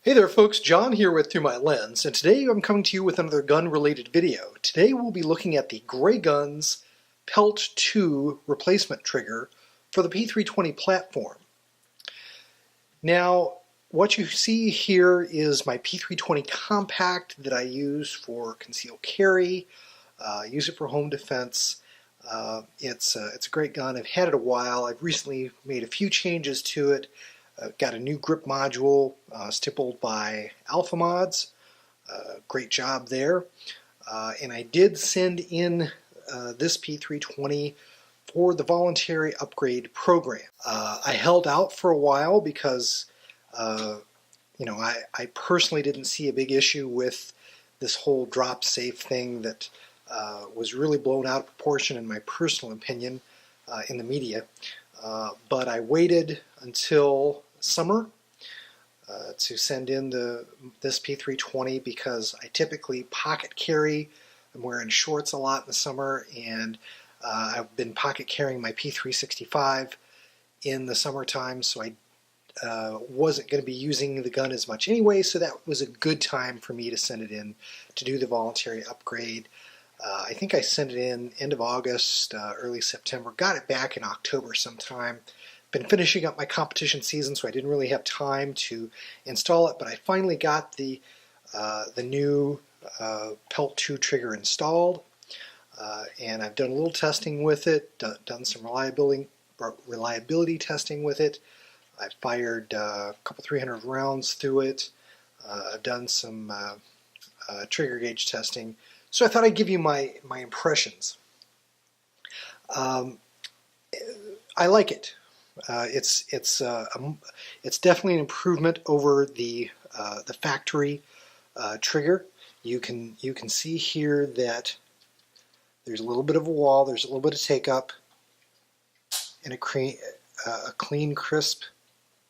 Hey there folks, John here with Through My Lens, and today I'm coming to you with another gun-related video. Today we'll be looking at the Grayguns PELT 2 replacement trigger for the P320 platform. Now, what you see here is my P320 compact that I use for concealed carry, use it for home defense. It's a great gun. I've had it a while. I've recently made a few changes to it. Got a new grip module stippled by Alpha Mods. Great job there. And I did send in this P320 for the voluntary upgrade program. I held out for a while because I personally didn't see a big issue with this whole drop safe thing that was really blown out of proportion in my personal opinion in the media. But I waited until summer to send in this P320 because I typically pocket carry. I'm wearing shorts a lot in the summer, and I've been pocket carrying my P365 in the summertime, so I wasn't going to be using the gun as much anyway, so that was a good time for me to send it in to do the voluntary upgrade. I think I sent it in end of August, early September, got it back in October sometime. Been finishing up my competition season, so I didn't really have time to install it, but I finally got the new PELT 2 trigger installed, and I've done a little testing with it, done some reliability testing with it. I've fired a couple 300 rounds through it. I've done some trigger gauge testing, so I thought I'd give you my impressions. I like it. It's definitely an improvement over the factory trigger. You can see here that there's a little bit of a wall, there's a little bit of take up, and a clean, crisp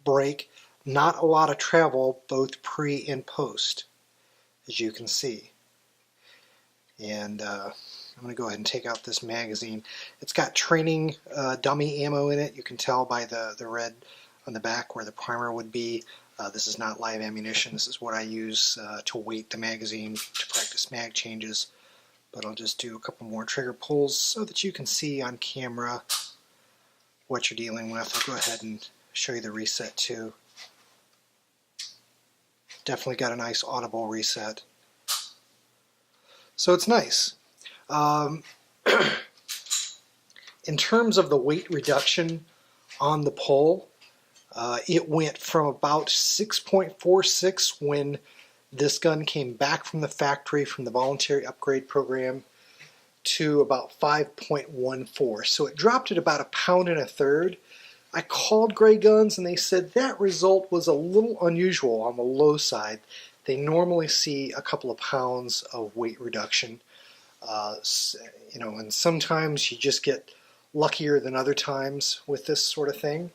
break. Not a lot of travel, both pre and post, as you can see. And I'm going to go ahead and take out this magazine. It's got training dummy ammo in it. You can tell by the red on the back where the primer would be. This is not live ammunition. This is what I use to weight the magazine to practice mag changes. But I'll just do a couple more trigger pulls so that you can see on camera what you're dealing with. I'll go ahead and show you the reset too. Definitely got a nice Audible reset. So it's nice. In terms of the weight reduction on the pull, it went from about 6.46 when this gun came back from the factory from the voluntary upgrade program to about 5.14. So it dropped at about 1 1/3 pounds. I called Grayguns and they said that result was a little unusual on the low side. They normally see a couple of pounds of weight reduction. And sometimes you just get luckier than other times with this sort of thing.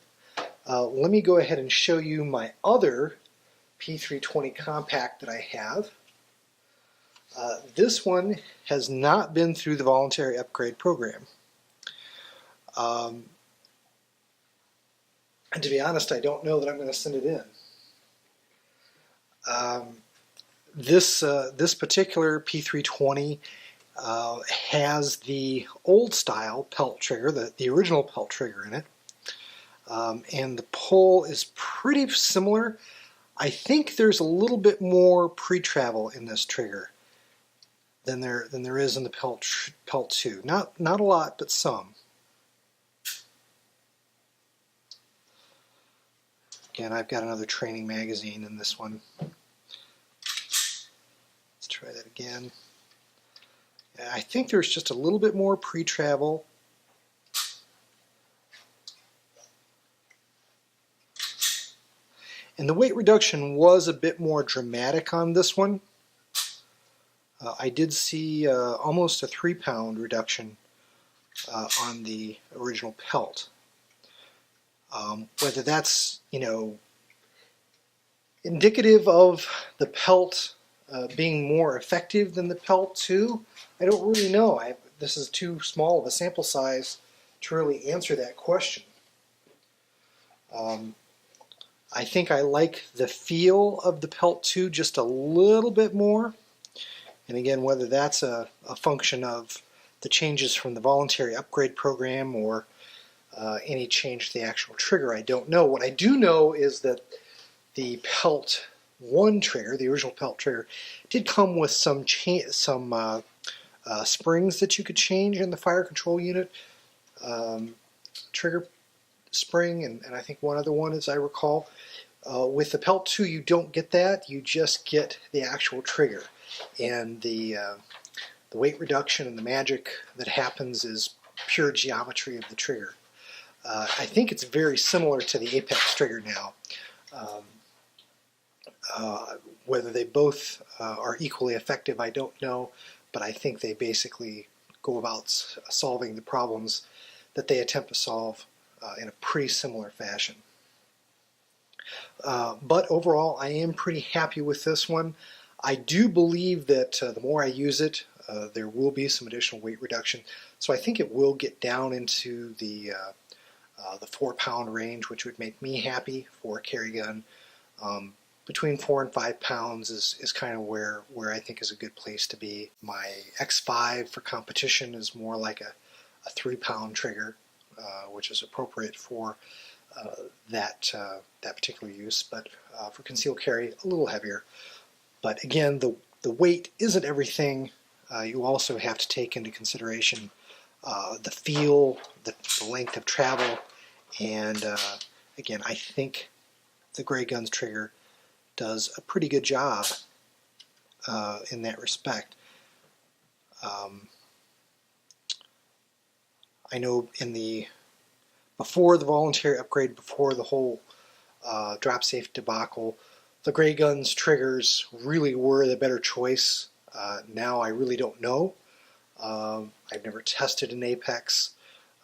Let me go ahead and show you my other P320 compact that I have. This one has not been through the voluntary upgrade program. And to be honest, I don't know that I'm going to send it in. This particular P320 has the old style PELT trigger, the original PELT trigger in it, and the pull is pretty similar. I think there's a little bit more pre-travel in this trigger than there is in the PELT 2. Not a lot, but some. Again, I've got another training magazine in this one. Let's try that again. I think there's just a little bit more pre-travel. And the weight reduction was a bit more dramatic on this one. I did see almost a 3-pound reduction on the original PELT. Whether that's, indicative of the PELT being more effective than the PELT 2, I don't really know. This is too small of a sample size to really answer that question. I think I like the feel of the Pelt 2 just a little bit more. And again, whether that's a function of the changes from the voluntary upgrade program or any change to the actual trigger, I don't know. What I do know is that the Pelt 1 trigger, the original Pelt trigger, did come with some springs that you could change in the fire control unit. Trigger spring, and I think one other one, as I recall. With the Pelt 2, you don't get that. You just get the actual trigger. And the weight reduction and the magic that happens is pure geometry of the trigger. I think it's very similar to the Apex trigger now. Whether they both are equally effective, I don't know, but I think they basically go about solving the problems that they attempt to solve in a pretty similar fashion. But overall, I am pretty happy with this one. I do believe that the more I use it, there will be some additional weight reduction. So I think it will get down into the 4-pound range, which would make me happy for a carry gun. Between 4 and 5 pounds is kind of where I think is a good place to be. My X5 for competition is more like a 3-pound trigger, which is appropriate for that particular use, but for concealed carry, a little heavier. But again, the weight isn't everything. You also have to take into consideration the feel, the length of travel, and again, I think the Grayguns trigger does a pretty good job in that respect. I know before the voluntary upgrade, before the whole drop safe debacle, the Grayguns triggers really were the better choice. Now I really don't know. I've never tested an Apex,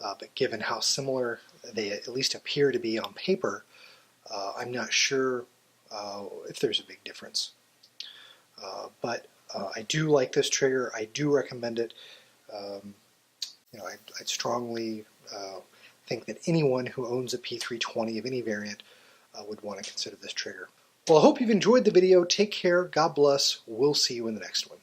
but given how similar they at least appear to be on paper, I'm not sure if there's a big difference. But I do like this trigger. I do recommend it. I'd strongly think that anyone who owns a P320 of any variant would want to consider this trigger. Well, I hope you've enjoyed the video. Take care. God bless. We'll see you in the next one.